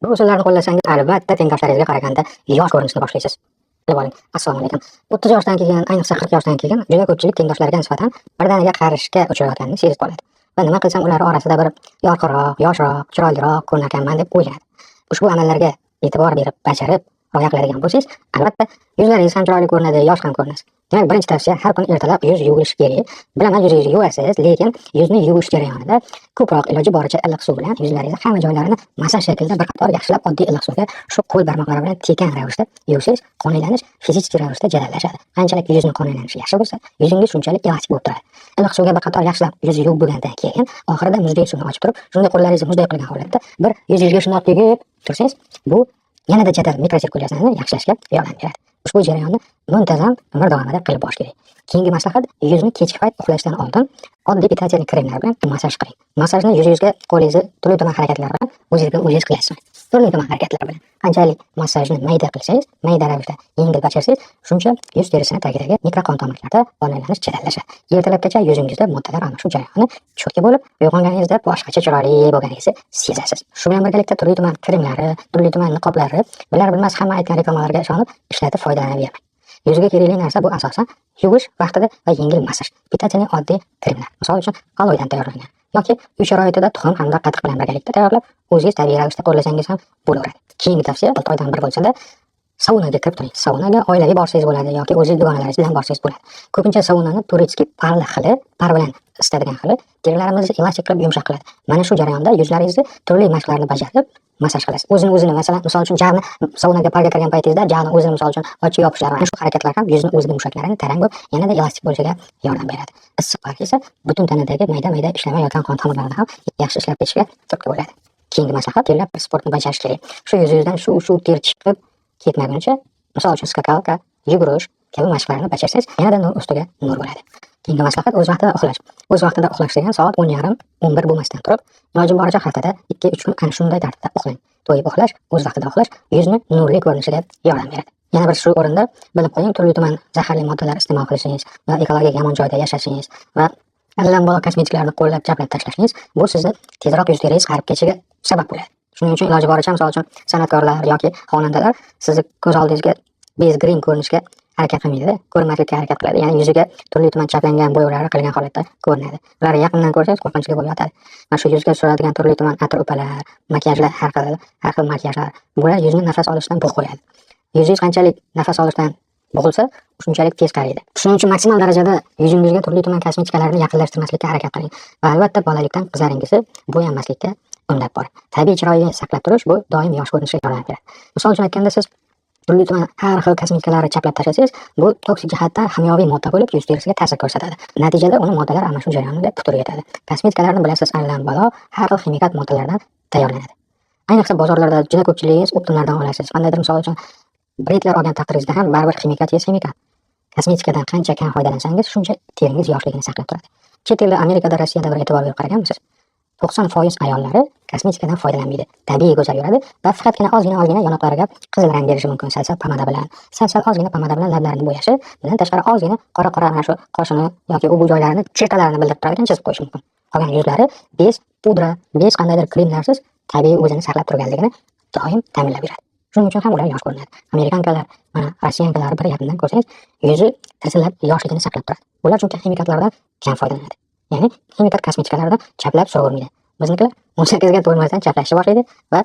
Bu usullarni qo'llasangiz, albatta tengdoshlaringizga qaraganda yosh ko'rinishni boshlaysiz. Bilib oling. Assalomu alaykum. 30 yoshdan keyin, ayniqsa 40 yoshdan keyin juda ko'pchilik tengdoshlariga nisbatan birdaniga qarishga uchrayotganini sezib qoladi. Va nima qilsam ular orasida bir yorqinroq, yoshroq, chiroyliroq ko'rinakanman deb o'ylaydi. Ushbu amallarga e'tibor berib, bajarib, rioya qiladigan bo'lsangiz, albatta yuzlaringiz ham chiroyli ko'rinadi, yosh ham ko'rinasiz. Demak, birinchi tavsiya har kuni ertalab yuz yuvilish kerak. Bilaman, yuzingizni yuvasiz, lekin yuzni yuvish jarayonida ko'proq iloji boricha iliq suv bilan yuzlaringizni hamma joylarini massaj shaklida bir qator yaxshilab oddiy iliq suvga shu qo'l barmoqlari bilan tekan ravishda yuvsangiz, qon aylanish fizik ravishda jadallashadi. Qanchalik yuzni qon aylanishi yaxshi bo'lsa, yuzingiz shunchalik elastik bo'lib turadi. Iliq suvga bir qator yaxshilab yuzni yuvib bo'lgandan keyin oxirida muzdek suvni ochib turib, shunday qo'llaringizni muzdek qilgan holatda bir yuzingizga shunday tegib tursangiz, bu yanada jadal mikrosirkulyatsiyani yaxshilashga yordam beradi. Ushbu jarayonni muntazam umr davomida qilib borish kerak. Keyingi maslahat, yuzni kechki payt uxlashdan oldin oddiy pitательный kremlar bilan masaj qiling. Masajni yuzingizga qo'lingizni turli-tuman harakatlar bilan o'zingiz qilasiz. Turli-tuman harakatlar bilan. Qanchalik masajni mayda qilsangiz, mayda ravishda yengil bachirsangiz, shuncha yuz terisining tagidagi mikrokon tomirlarda qon aylanish jadallashadi. Ertalabgacha yuzingizda moddalar almashuv jarayoni cho'tka bo'lib, uyg'onganingizda boshqacha chiroyli bo'lganingizni sezasiz. Shu bilan birgalikda turli-tuman kremlari, turli-tuman niqoblari, bilar bilmas hamma aytgan reklamalarga ishonib ishlatib foydalanavermang. Yuzga kerakli narsa bu asosan yuvish vaqtida va yengil masaj. Pitательный oddiy kremlar. Misol uchun aloedan tayyorlangan yoki uy sharoitida tuxum hamda qatiq bilan birgalikda tayyorlab, o'zingiz tabiiy ravishda qo'llasangiz ham bo'laveradi. Keyingi tavsiya, 6 oydan bir bo'lsa-da, saunaga kirib turing. Saunaga oilaviy borsangiz bo'ladi yoki o'zingiz dugonalaringiz bilan borsangiz bo'ladi. Ko'pincha saunani turetskiy parli xili, par bilan isitadigan xili terilarimizni elastik qilib yumshoq qiladi. Mana shu jarayonda yuzlaringizni turli mashqlarni bajarib masaj qilasiz. O'zini masalan, misol uchun jag'ni saunaga parga kirgan paytingizda jag'ni o'zini misol uchun ochib yopishlar, mana shu harakatlar ham yuzni o'zining mushaklarini tarang bo'lib, yanada elastik bo'lishiga yordam beradi. Issiq park esa butun tanadagi mayda-mayda ishlamayotgan qon tomirlarini ham yaxshi ishlab ketishiga turtki bo'ladi. Keyingi maslahat, terlab bir sportni bajarish kerak. Shu yuzingizdan shu ter chiqib ketmaguncha, misol uchun skakalka, yugurish kabi mashqlarni bajarsangiz, yanada nur ustiga nur bo'ladi. Keyingi maslahat, o'z vaqtida uxlash. O'z vaqtida uxlash degan soat 10:30, 11 bo'lmasdan turib, iloji boricha haftada 2-3 kun ana shunday tartibda uxlang. To'yib uxlash, o'z vaqtida uxlash yuzni nurli ko'rinishiga yordam beradi. Yana bir shu o'rinda bilib qo'ying, turli-tuman zaharli moddalar iste'mol qilishingiz va ekologik yomon joyda yashashingiz va allambalo kosmetiklarni qo'llab chaplab tashlashingiz bu sizni tezroq yuz teringiz qarib ketishiga sabab bo'ladi. Shuning uchun iloji boricha, misol uchun san'atkorlar yoki xonandalar sizni ko'z oldingizga bezgrin ko'rinishga harakat qilmaydi, ko'rinmaslikka harakat qiladi. Ya'ni yuziga turli-tuman chaplangan bo'yovlar qilgan holatda ko'rinadi. Ular yaqindan ko'rsangiz qo'rqinchli bo'lib yotadi. Mana shu yuzga suradigan turli-tuman atir upalar, makiyajlar, har xil makiyajlar bular yuzni nafas olishdan bo'g'ib qo'yadi. Yuzingiz qanchalik nafas olishdan bo'g'ilsa, shunchalik tez qariydi. Shuning uchun maksimal darajada yuzingizga turli-tuman kosmetikalarni yaqinlashtirmaslikka harakat qiling. Va albatta bolalikdan qizlaringizni bo'yanmaslikka undab boring. Tabiiy chiroyli saqlab turish bu doim yosh ko'rinishga yordam beradi. Misol uchun aytganda, siz turli-tuman har xil kosmetikalarni chaplab tashlasangiz, bu toksik jihatdan hamyoviy modda bo'lib yuz terisiga ta'sir ko'rsatadi. Natijada uni moddalar almashuv jarayonida putur yetadi. Kosmetikalarni bilasiz, allambalo har xil ximikat moddalardan tayyorlanadi. Ayniqsa bozorlarda juda ko'pchiligingiz optimlardan olasiz. Qandaydir misol uchun bretlar olgan taqdiringizda ham baribir ximikat ximikat. Kosmetikadan qancha kam foydalansangiz, shuncha teringiz yoshligini saqlab turadi. Chet elda, Amerikada, Rossiyada bir e'tibor berib qaraganmisiz? 90% ayollari kosmetikadan foydalanmaydi. Tabiiy go'zal yuradi va faqatgina ozgina yonoqlariga qizil rang berishi mumkin. Sal pomada bilan, sal ozgina pomada bilan lablarini bo'yashi, bundan tashqari ozgina qora mana shu qoshini yoki u joylarini, chertalarini bildirib turadigan chizib qo'yish mumkin. Qolgan yuzlari bez, pudra, bez qandaydir kremlarsiz tabiiy o'zini saqlab turganligini doim ta'minlab yuradi. Shuning uchun ham ular yosh ko'rinadi. Amerikankalar, mana rossiyankalar bir yaqindan ko'rsangiz, yuzi tirzillab yoshligini saqlab turadi. Ular chunki ximikatlardan kam foydalanadi. Ya'ni ximikat kosmetikalardan chaplab suravermaydi. Biznikilar 18 ga to'lmasdan chaplashni boshlaydi va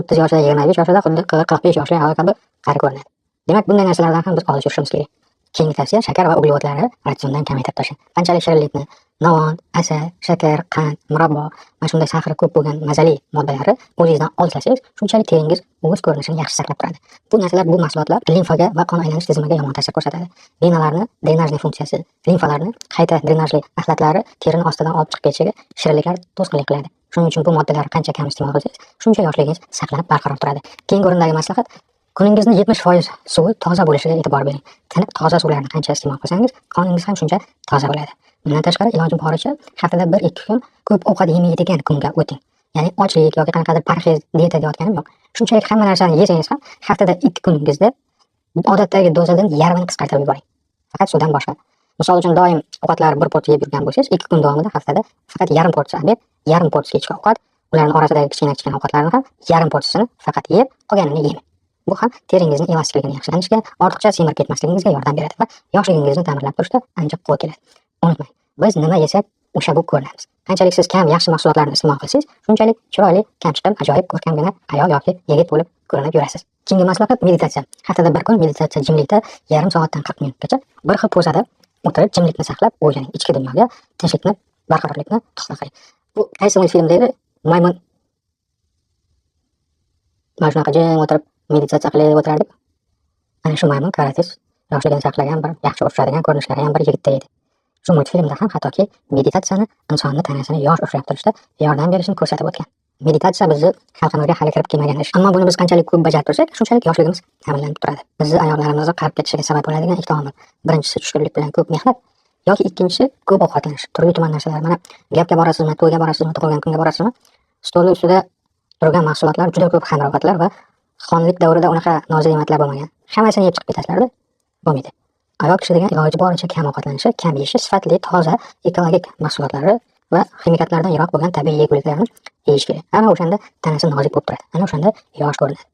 30 yoshda, 25 yoshda xuddi 40-45 yoshli ayol kabi qari ko'rinadi. Demak, bunday narsalardan ham biz olis yurishimiz kerak. Keyingi tavsiya, shakar va uglevodlarni ratsiondan kamaytirib tashlang. Qanchalik shirinlikni, navon, asal, shakar, qand, murabbo, mana shunday sahri ko'p bo'lgan mazali moddalarni o'zingizdan olsangiz, shunchalik teringiz o'z ko'rinishini yaxshi saqlab turadi. Bu narsalar, bu mahsulotlar limfaga va qon aylanish tizimiga yomon ta'sir ko'rsatadi. Venalarni drenajli funksiyasi, limfalarni qayta drenajli axlatlari terini ostidan olib chiqib ketishiga shirinliklar to'sqinlik qiladi. Shuning uchun bu moddalarni qancha kam iste'mol qilsangiz, shuncha yoshligingiz saqlanib barqaror turadi. Keyingi o'rindagi maslahat, kuningizni 70% suvi toza bo'lishiga e'tibor bering. Tiniq toza suvlarni qancha iste'mol qilsangiz, qoningiz ham shuncha toza bo'ladi. Bundan tashqari, iloji boricha haftada 1-2 kun ko'p ovqat yemaydigan kunga o'ting. Ya'ni ochlik yoki qanaqadir parhez diyeta deyotganim yo'q. Shunchalik hamma narsani yesangiz ham haftada 2 kuningizda odatdagi dozadan yarmini qisqartirib yuboring. Faqat suvdan boshqa. Misol uchun doim ovqatlar bir porsiya yeb yurgan bo'lsangiz, 2 kun davomida haftada faqat yarim porsiya, yarim porsiya kechki ovqat Ularning orasidagi kichkina ovqatlarni ham yarim porsiyasini faqat yeb, qolganini yemang. Bu ham teringizni elastikligini yaxshilanishga, ortiqcha semirib ketmasligingizga yordam beradi va yoshligingizni ta'minlab turishda ancha qo'l keladi. Unutmang, biz nima yesak, o'sha bo'lib ko'rinamiz. Qanchalik siz kam yaxshi mahsulotlarni iste'mol qilsangiz, shunchalik chiroyli, kamchiqim, ajoyib ko'rkamgina ayol yoki yigit bo'lib ko'rinib yurasiz. Keyingi maslahat meditatsiya. Haftada bir kun meditatsiya jimlikda yarim soatdan 40 minutgacha bir xil pozada o'tirib jimlikni saqlab o'ylaning. Ichki dunyoga tinchlikni, barqarorlikni tuhfa qiling. Bu qaysi multfilmda edi? Maymun mana shunaqa jim o'tirib meditatsiya qilib o'tirardik. Ana shu maymun karatis yoshligini saqlagan bir yaxshi o'sishadigan ko'rinishlari ham bir yigitda edi. Shu multfilmda ham hattoki meditatsiyani insonni tanasini yosh ushlab turishda yordam berishini ko'rsatib o'tgan. Meditatsiya bizni xalqimizga hali kirib kelmagan ish. Ammo buni biz qanchalik ko'p bajarib tursak, shunchalik yoshligimiz ta'minlanib turadi. Bizni ayollarimizni qarib ketishiga sabab bo'ladigan ikkita omil. Birinchisi tushkunlik bilan ko'p mehnat, yoki ikkinchisi ko'p ovqatlanish. Turli tuman narsalar. Mana gapga borasizmi, to'yga borasizmi, tug'ilgan kunga borasizmi? Stol ustida turgan mahsulotlar juda ko'p xamir-ovqatlar va xonlik davrida unaqa nozik ne'matlar bo'lmagan. Hammasini yeb chiqib ketasizlar-da. Bo'lmaydi. Ayol kishi degan iloji boricha kam ovqatlanishi, kam yeyishi, sifatli, toza, ekologik mahsulotlari va ximikatlardan yiroq bo'lgan tabiiy yeguliklarni yeyish kerak. Ana o'shanda tanasi nozik bo'lib turadi. Ana o'shanda yosh ko'rinadi.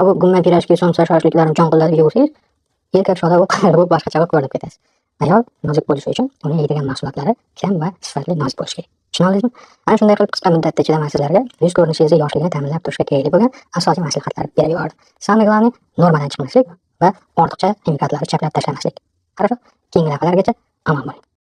Bu gumma pirojki, somsa, shoshliklarni jonqillatib yeyursangiz, erkak shoda bo'lib boshqacha bo'lib ko'rinib ketasiz. Ayol nozik bo'lishi uchun uni yeydigan mahsulotlari kam va sifatli nozik bo'lishi kerak. Tushunolingizmi? Ana shunday qilib qisqa muddatda ichida men sizlarga yuz ko'rinishingizni yoshligini ta'minlab turishga kerakli bo'lgan asosiy maslahatlar berib yubordim. Самое главное, normadan chiqmaslik va ortiqcha ximikatlarni chaplab tashlamaslik. Хорошо? Keyingi dafalargacha omon bo'ling.